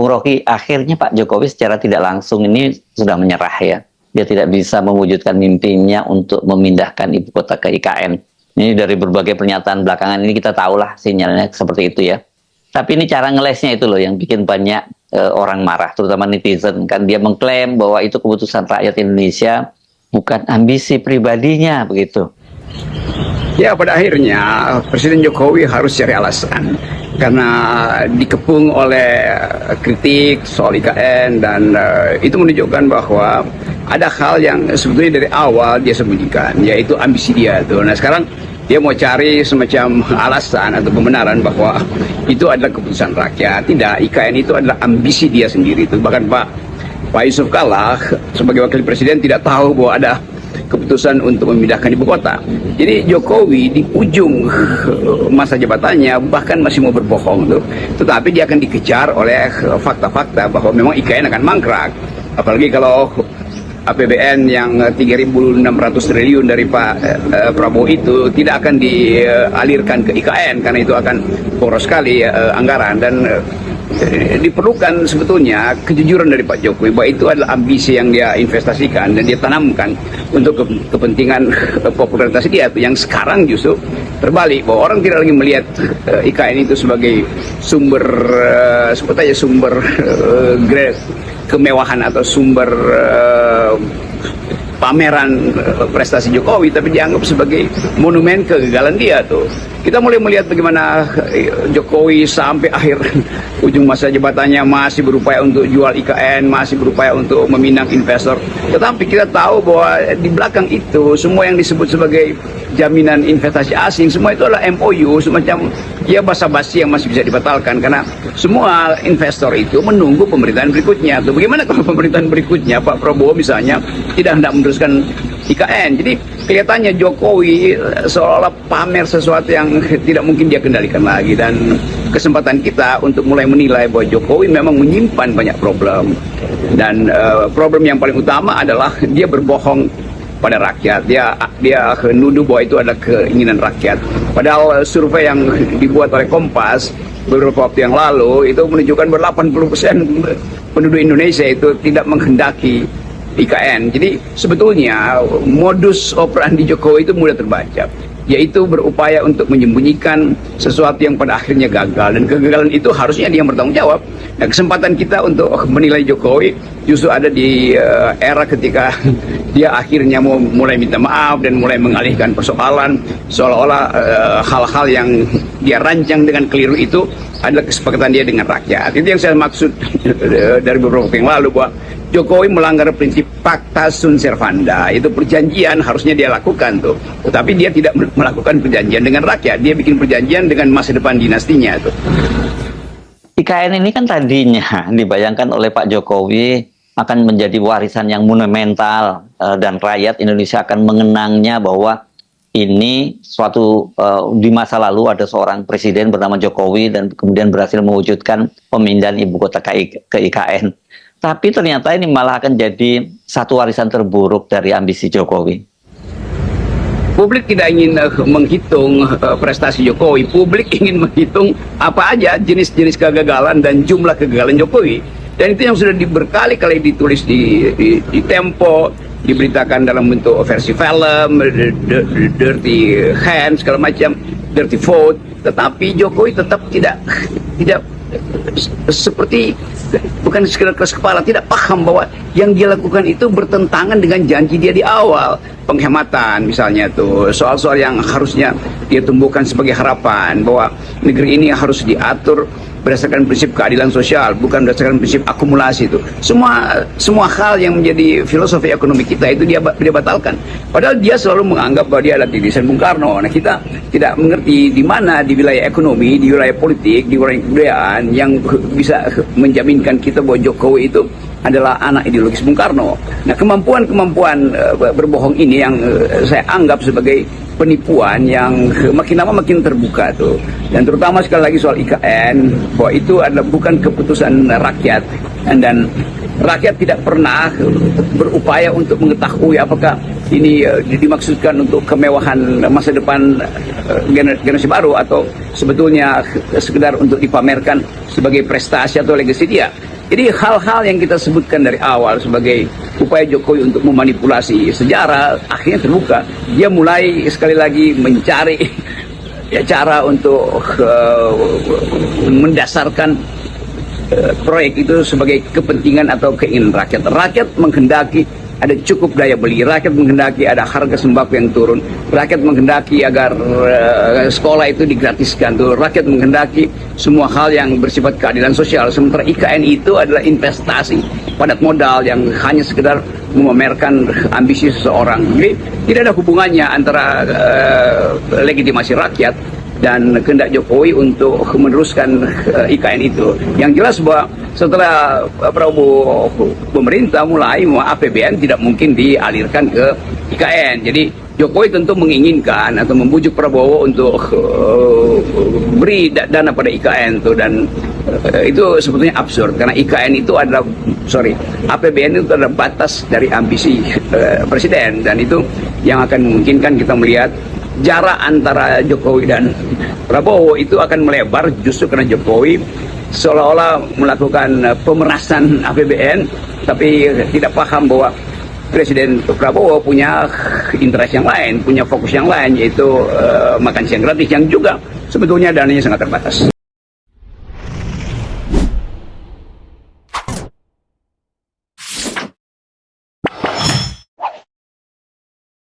Bung Rocky, akhirnya Pak Jokowi secara tidak langsung ini sudah menyerah ya. Dia tidak bisa mewujudkan mimpinya untuk memindahkan ibu kota ke IKN. Ini dari berbagai pernyataan belakangan ini kita tahulah sinyalnya seperti itu ya. Tapi ini cara ngelesnya itu loh yang bikin banyak orang marah, terutama netizen. Kan dia mengklaim bahwa itu keputusan rakyat Indonesia, bukan ambisi pribadinya begitu. Ya, pada akhirnya Presiden Jokowi harus cari alasan karena dikepung oleh kritik soal IKN dan itu menunjukkan bahwa ada hal yang sebetulnya dari awal dia sembunyikan, yaitu ambisi dia tuh. Nah, sekarang dia mau cari semacam alasan atau pembenaran bahwa itu adalah keputusan rakyat. Tidak, IKN itu adalah ambisi dia sendiri itu. Bahkan Pak Yusuf Kalla sebagai wakil presiden tidak tahu bahwa ada keputusan untuk memindahkan ibu kota. Jadi Jokowi di ujung masa jabatannya bahkan masih mau berbohong tuh. Tetapi dia akan dikejar oleh fakta-fakta bahwa memang IKN akan mangkrak. Apalagi kalau APBN yang 3.600 triliun dari Pak Prabowo itu tidak akan dialirkan ke IKN karena itu akan boros sekali anggaran. Dan diperlukan sebetulnya kejujuran dari Pak Jokowi bahwa itu adalah ambisi yang dia investasikan dan dia tanamkan untuk kepentingan popularitas dia yang sekarang justru terbalik, bahwa orang tidak lagi melihat IKN itu sebagai sumber sebetulnya sumber kemewahan atau sumber pameran prestasi Jokowi, tapi dianggap sebagai monumen kegagalan dia tuh. Kita mulai melihat bagaimana Jokowi sampai akhir ujung masa jabatannya masih berupaya untuk jual IKN, masih berupaya untuk meminang investor. Tetapi kita tahu bahwa di belakang itu semua yang disebut sebagai jaminan investasi asing, semua itu adalah MOU, semacam ya basa-basi yang masih bisa dibatalkan karena semua investor itu menunggu pemerintahan berikutnya. Tuh, bagaimana kalau pemerintahan berikutnya Pak Prabowo misalnya tidak hendak meneruskan IKN? Jadi kelihatannya Jokowi seolah-olah pamer sesuatu yang tidak mungkin dia kendalikan lagi, dan kesempatan kita untuk mulai menilai bahwa Jokowi memang menyimpan banyak problem, dan problem yang paling utama adalah dia berbohong pada rakyat. Dia nuduh bahwa itu adalah keinginan rakyat, padahal survei yang dibuat oleh Kompas beberapa waktu yang lalu itu menunjukkan bahwa 80% penduduk Indonesia itu tidak menghendaki IKN. Jadi sebetulnya modus operandi Jokowi itu mudah terbaca, yaitu berupaya untuk menyembunyikan sesuatu yang pada akhirnya gagal, dan kegagalan itu harusnya dia yang bertanggung jawab. Nah, kesempatan kita untuk menilai Jokowi justru ada di era ketika dia akhirnya mau mulai minta maaf dan mulai mengalihkan persoalan, seolah-olah hal-hal yang dia rancang dengan keliru itu adalah kesepakatan dia dengan rakyat. Itu yang saya maksud dari beberapa waktu yang lalu, bahwa Jokowi melanggar prinsip pacta sunt servanda. Itu perjanjian harusnya dia lakukan tuh, tetapi dia tidak melakukan perjanjian dengan rakyat, dia bikin perjanjian dengan masa depan dinastinya tuh. IKN ini kan tadinya dibayangkan oleh Pak Jokowi akan menjadi warisan yang monumental, dan rakyat Indonesia akan mengenangnya bahwa ini suatu di masa lalu ada seorang presiden bernama Jokowi dan kemudian berhasil mewujudkan pemindahan ibu kota ke IKN. Tapi ternyata ini malah akan jadi satu warisan terburuk dari ambisi Jokowi. Publik tidak ingin menghitung prestasi Jokowi. Publik ingin menghitung apa aja jenis-jenis kegagalan dan jumlah kegagalan Jokowi. Dan itu yang sudah berkali-kali ditulis di Tempo, diberitakan dalam bentuk versi film, Dirty Hands, segala macam, Dirty Vote. Tetapi Jokowi tetap tidak seperti, bukan sekedar keras kepala, tidak paham bahwa yang dia lakukan itu bertentangan dengan janji dia di awal. Penghematan misalnya tuh, soal-soal yang harusnya dia tumbuhkan sebagai harapan bahwa negeri ini harus diatur berdasarkan prinsip keadilan sosial, bukan berdasarkan prinsip akumulasi itu. Semua hal yang menjadi filosofi ekonomi kita itu dia batalkan. Padahal dia selalu menganggap bahwa dia adalah titisan Bung Karno. Nah, kita tidak mengerti di mana di wilayah ekonomi, di wilayah politik, di wilayah kebudayaan yang bisa menjaminkan kita bahwa Jokowi itu adalah anak ideologis Bung Karno. Nah, kemampuan berbohong ini yang saya anggap sebagai penipuan yang makin lama makin terbuka tuh. Dan terutama sekali lagi soal IKN, bahwa itu adalah bukan keputusan rakyat, dan rakyat tidak pernah berupaya untuk mengetahui apakah ini dimaksudkan untuk kemewahan masa depan generasi baru atau sebetulnya sekedar untuk dipamerkan sebagai prestasi atau legasi dia. Jadi hal-hal yang kita sebutkan dari awal sebagai upaya Jokowi untuk memanipulasi sejarah akhirnya terbuka. Dia mulai sekali lagi mencari ya, cara untuk mendasarkan proyek itu sebagai kepentingan atau keinginan rakyat. Rakyat menghendaki ada cukup daya beli, rakyat menghendaki ada harga sembako yang turun, rakyat menghendaki agar sekolah itu digratiskan, tuh rakyat menghendaki semua hal yang bersifat keadilan sosial. Sementara IKN itu adalah investasi padat modal yang hanya sekedar memamerkan ambisi seseorang. Jadi tidak ada hubungannya antara legitimasi rakyat dan kehendak Jokowi untuk meneruskan IKN itu. Yang jelas bahwa setelah Prabowo pemerintah mulai APBN tidak mungkin dialirkan ke IKN. Jadi Jokowi tentu menginginkan atau membujuk Prabowo untuk beri dana pada IKN itu, dan itu sebetulnya absurd karena IKN itu adalah APBN itu adalah batas dari ambisi presiden, dan itu yang akan memungkinkan kita melihat jarak antara Jokowi dan Prabowo itu akan melebar justru karena Jokowi seolah-olah melakukan pemerasan APBN tapi tidak paham bahwa Presiden Prabowo punya interest yang lain, punya fokus yang lain, yaitu makan siang gratis yang juga sebetulnya dananya sangat terbatas.